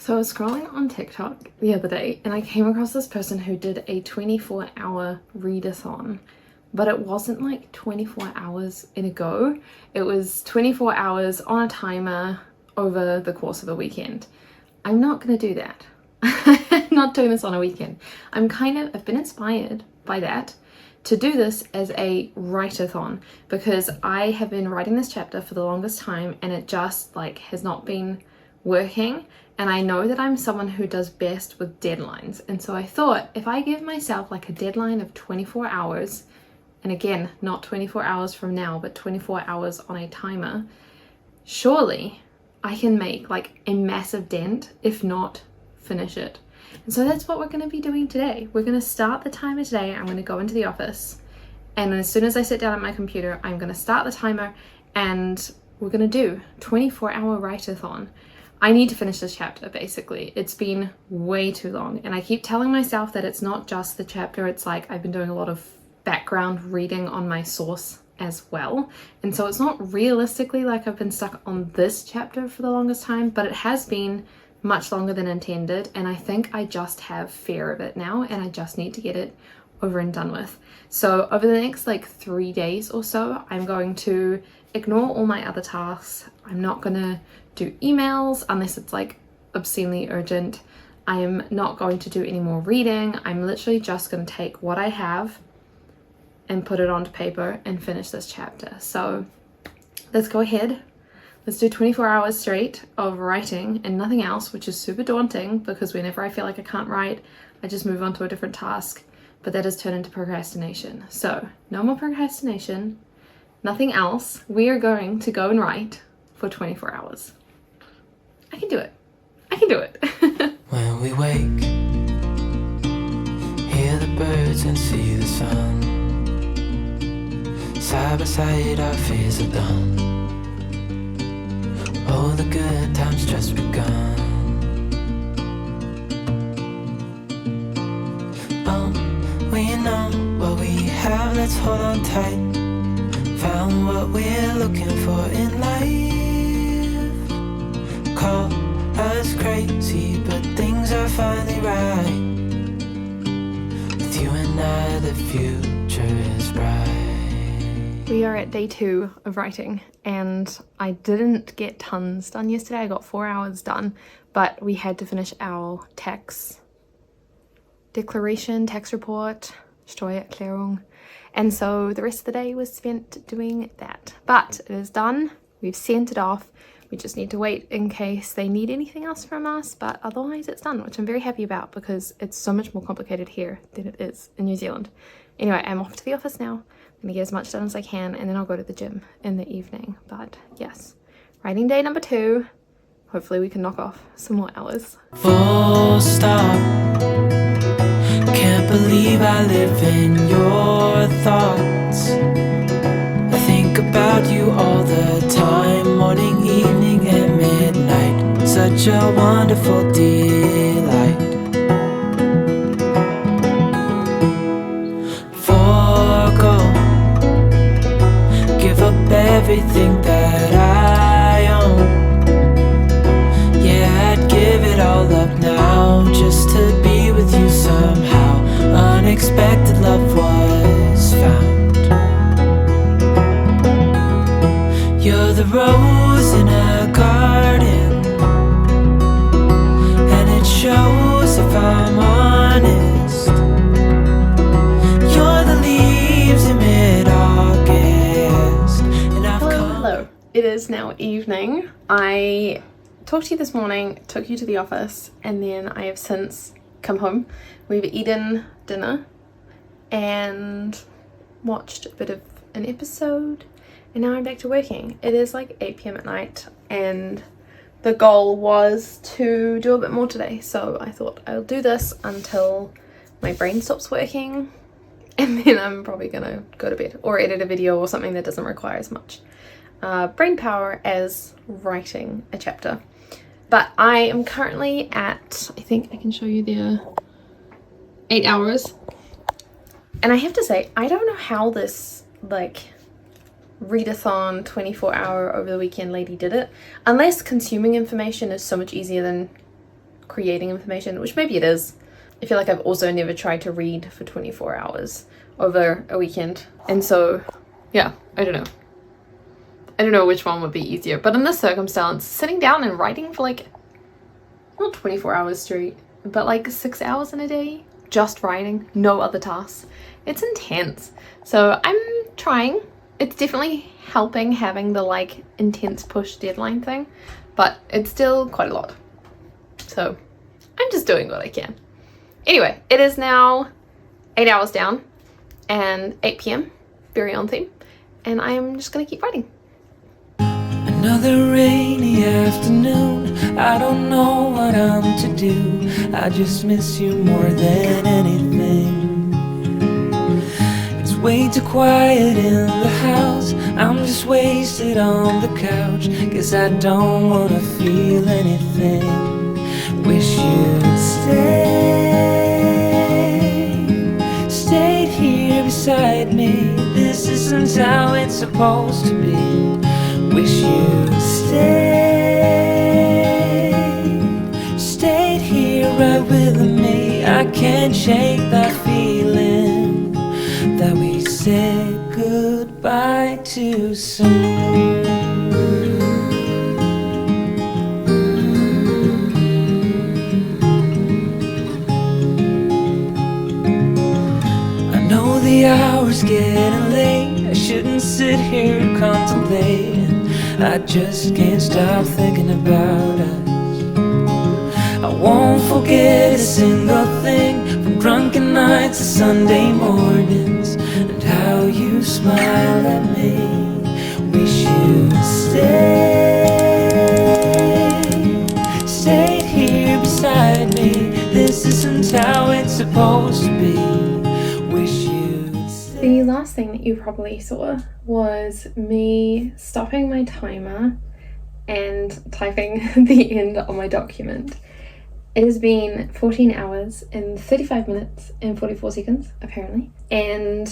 So I was scrolling on TikTok the other day and I came across this person who did a 24-hour readathon, but it wasn't like 24 hours in a go. It was 24 hours on a timer over the course of a weekend. I'm not going to do that. I'm not doing this on a weekend. I've been inspired by that to do this as a write-a-thon because I have been writing this chapter for the longest time and it just has not been working. And I know that I'm someone who does best with deadlines. And so I thought if I give myself a deadline of 24 hours, and again, not 24 hours from now, but 24 hours on a timer, surely I can make a massive dent, if not finish it. And so that's what we're going to be doing today. We're going to start the timer today. I'm going to go into the office. And as soon as I sit down at my computer, I'm going to start the timer and we're going to do 24-hour write-a-thon. I need to finish this chapter, basically. It's been way too long. And I keep telling myself that it's not just the chapter. It's I've been doing a lot of background reading on my source as well. And so it's not realistically I've been stuck on this chapter for the longest time, but it has been much longer than intended. And I think I just have fear of it now and I just need to get it over and done with. So over the next 3 days or so, I'm going to ignore all my other tasks. I'm not gonna do emails unless it's obscenely urgent. I am not going to do any more reading. I'm literally just going to take what I have and put it onto paper and finish this chapter. So let's go ahead. Let's do 24 hours straight of writing and nothing else, which is super daunting because whenever I feel like I can't write, I just move on to a different task. But that has turned into procrastination. So no more procrastination, nothing else. We are going to go and write for 24 hours. I can do it. I can do it. When we wake, hear the birds and see the sun. Side by side our fears are done. Oh, the good times just begun. We know what we have, let's hold on tight. Found what we're looking for in life. Call us crazy, but things are finally right. With you and I, the future is bright. We are at day 2 of writing and I didn't get tons done yesterday. I got 4 hours done, but we had to finish our tax declaration, tax report, Steuererklärung, and so the rest of the day was spent doing that. But it is done, we've sent it off, we just need to wait in case they need anything else from us, but otherwise it's done, which I'm very happy about because it's so much more complicated here than it is in New Zealand. Anyway, I'm off to the office now. I'm gonna get as much done as I can and then I'll go to the gym in the evening. But yes, writing day number 2. Hopefully we can knock off some more hours. Full stop. Can't believe I live in your thoughts. I think about you all the time, morning, evening, and midnight. Such a wonderful delight. Forgo, give up everything that I own. Yeah, I'd give it all up now just to be with you somehow. Unexpected love was found. You're the rose in a garden, and it shows if I'm honest. You're the leaves in mid-August, and I've come. Hello. It is now evening. I talked to you this morning, took you to the office, and then I have since come home. We've eaten dinner and watched a bit of an episode, and now I'm back to working. It is 8 p.m. at night and the goal was to do a bit more today, so I thought I'll do this until my brain stops working and then I'm probably gonna go to bed or edit a video or something that doesn't require as much brain power as writing a chapter. But I am currently at, I think I can show you there, 8 hours. And I have to say, I don't know how this readathon 24-hour over the weekend lady did it, unless consuming information is so much easier than creating information, which maybe it is. I feel like I've also never tried to read for 24 hours over a weekend. And so, yeah, I don't know. I don't know which one would be easier. But in this circumstance, sitting down and writing for like, not 24 hours straight, but like 6 hours in a day, just writing, no other tasks. It's intense. So I'm trying. It's definitely helping having the like intense push deadline thing, but it's still quite a lot. So I'm just doing what I can. Anyway, it is now 8 hours down and 8 p.m, very on theme, and I'm just gonna keep writing. Another rainy afternoon, I don't know what I'm to do. I just miss you more than anything. It's way too quiet in the house, I'm just wasted on the couch. Guess I don't wanna feel anything. Wish you'd stayed here beside me. This isn't how it's supposed to be. Wish you'd stayed here right with me. I can't shake that feeling that we said goodbye too soon. I know the hour's getting late, I shouldn't sit here contemplating. I just can't stop thinking about us. I won't forget a single thing, from drunken nights to Sunday mornings, and how you smile at me. Wish you'd stayed here beside me. This isn't how it's supposed to be. Wish you'd stayed. The last thing that you probably saw was me stopping my timer and typing the end on my document. It has been 14 hours and 35 minutes and 44 seconds, apparently, and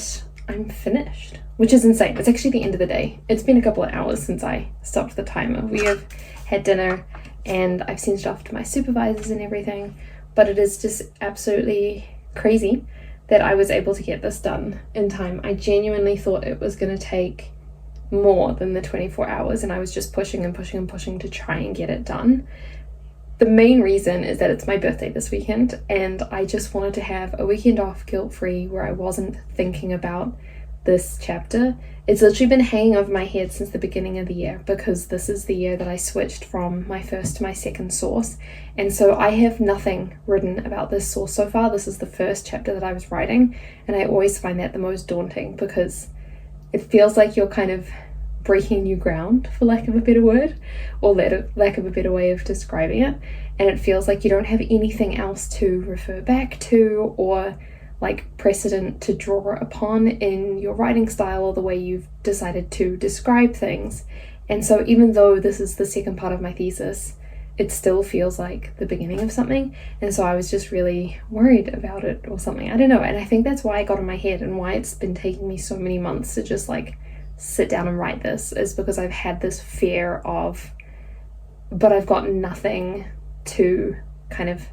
I'm finished, which is insane. It's actually the end of the day. It's been a couple of hours since I stopped the timer. We have had dinner and I've sent it off to my supervisors and everything, but it is just absolutely crazy that I was able to get this done in time. I genuinely thought it was going to take more than the 24 hours, and I was just pushing and pushing and pushing to try and get it done. The main reason is that it's my birthday this weekend, and I just wanted to have a weekend off guilt-free where I wasn't thinking about this chapter. It's literally been hanging over my head since the beginning of the year, because this is the year that I switched from my first to my second source, and so I have nothing written about this source so far. This is the first chapter that I was writing, and I always find that the most daunting because it feels like you're kind of breaking new ground, for lack of a better word, or lack of a better way of describing it, and it feels like you don't have anything else to refer back to or like precedent to draw upon in your writing style or the way you've decided to describe things. And so even though this is the second part of my thesis, it still feels like the beginning of something, and so I was just really worried about it or something. I don't know, and I think that's why I got in my head and why it's been taking me so many months to just like sit down and write this, is because I've had this fear of, but I've got nothing to kind of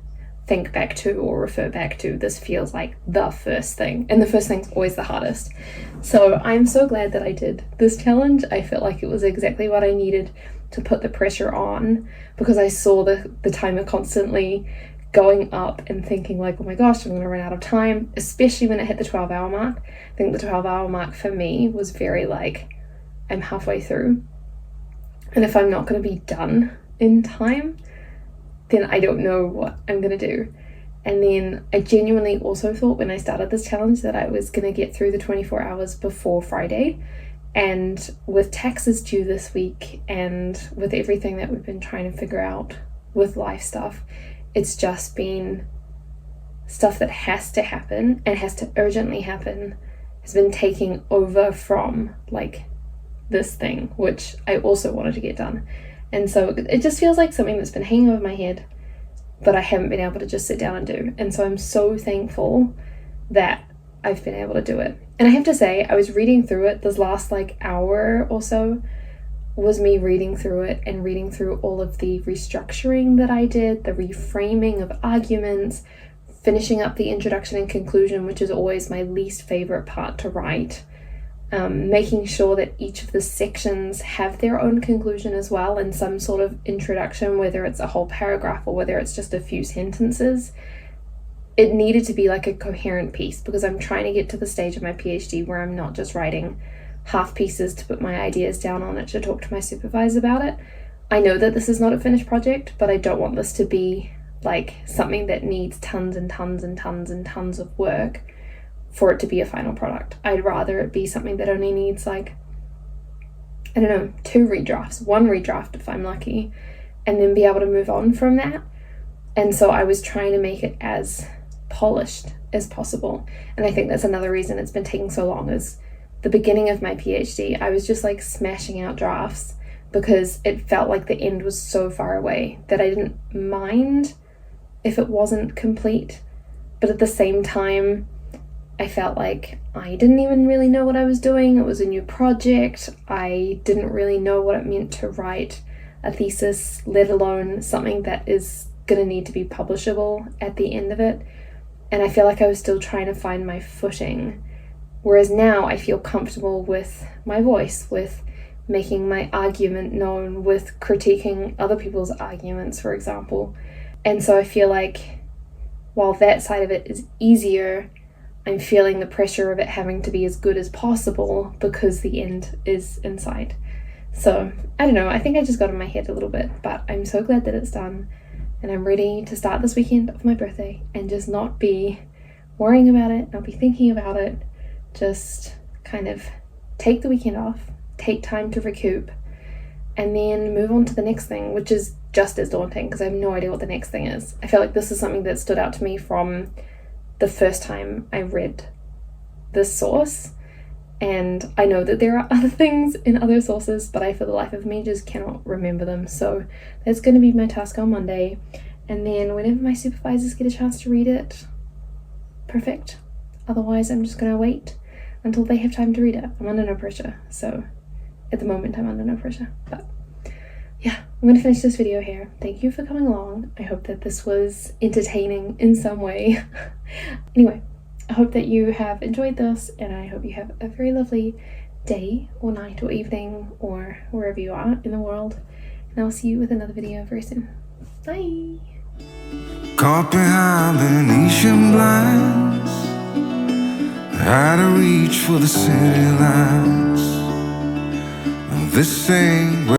think back to or refer back to. This feels like the first thing, and the first thing's always the hardest. So I'm so glad that I did this challenge. I felt like it was exactly what I needed to put the pressure on, because I saw the timer constantly going up and thinking like, oh my gosh, I'm gonna run out of time, especially when it hit the 12-hour mark. I think the 12-hour mark for me was very like, I'm halfway through, and if I'm not gonna be done in time, then I don't know what I'm gonna do. And then I genuinely also thought when I started this challenge that I was gonna get through the 24 hours before Friday, and with taxes due this week and with everything that we've been trying to figure out with life stuff, it's just been stuff that has to happen and has to urgently happen, has been taking over from like this thing, which I also wanted to get done. And so it just feels like something that's been hanging over my head, but I haven't been able to just sit down and do. And so I'm so thankful that I've been able to do it. And I have to say, I was reading through it this last like hour or so. was me reading through it and reading through all of the restructuring that I did, the reframing of arguments, finishing up the introduction and conclusion, which is always my least favorite part to write, making sure that each of the sections have their own conclusion as well, and some sort of introduction, whether it's a whole paragraph or whether it's just a few sentences. It needed to be like a coherent piece, because I'm trying to get to the stage of my PhD where I'm not just writing half pieces to put my ideas down on it to talk to my supervisor about it. I know that this is not a finished project, but I don't want this to be like something that needs tons and tons and tons and tons of work for it to be a final product. I'd rather it be something that only needs like, I don't know, 2 redrafts, 1 redraft if I'm lucky, and then be able to move on from that. And so I was trying to make it as polished as possible. And I think that's another reason it's been taking so long. Is the beginning of my PhD, I was just like smashing out drafts because it felt like the end was so far away that I didn't mind if it wasn't complete. But at the same time, I felt like I didn't even really know what I was doing. It was a new project. I didn't really know what it meant to write a thesis, let alone something that is going to need to be publishable at the end of it. And I feel like I was still trying to find my footing. Whereas now I feel comfortable with my voice, with making my argument known, with critiquing other people's arguments, for example. And so I feel like while that side of it is easier, I'm feeling the pressure of it having to be as good as possible because the end is in sight. So I don't know, I think I just got in my head a little bit, but I'm so glad that it's done. And I'm ready to start this weekend of my birthday and just not be worrying about it, not be thinking about it, just kind of take the weekend off, take time to recoup, and then move on to the next thing, which is just as daunting because I have no idea what the next thing is. I feel like this is something that stood out to me from the first time I read this source, and I know that there are other things in other sources, but I for the life of me just cannot remember them. So that's going to be my task on Monday, and then whenever my supervisors get a chance to read it, perfect. Otherwise I'm just going to wait until they have time to read it. I'm under no pressure, so at the moment I'm under no pressure. But yeah, I'm going to finish this video here. Thank you for coming along. I hope that this was entertaining in some way. Anyway, I hope that you have enjoyed this, and I hope you have a very lovely day or night or evening or wherever you are in the world. And I'll see you with another video very soon. Bye! Caught behind Venetian blinds, out of reach for the city lights. This ain't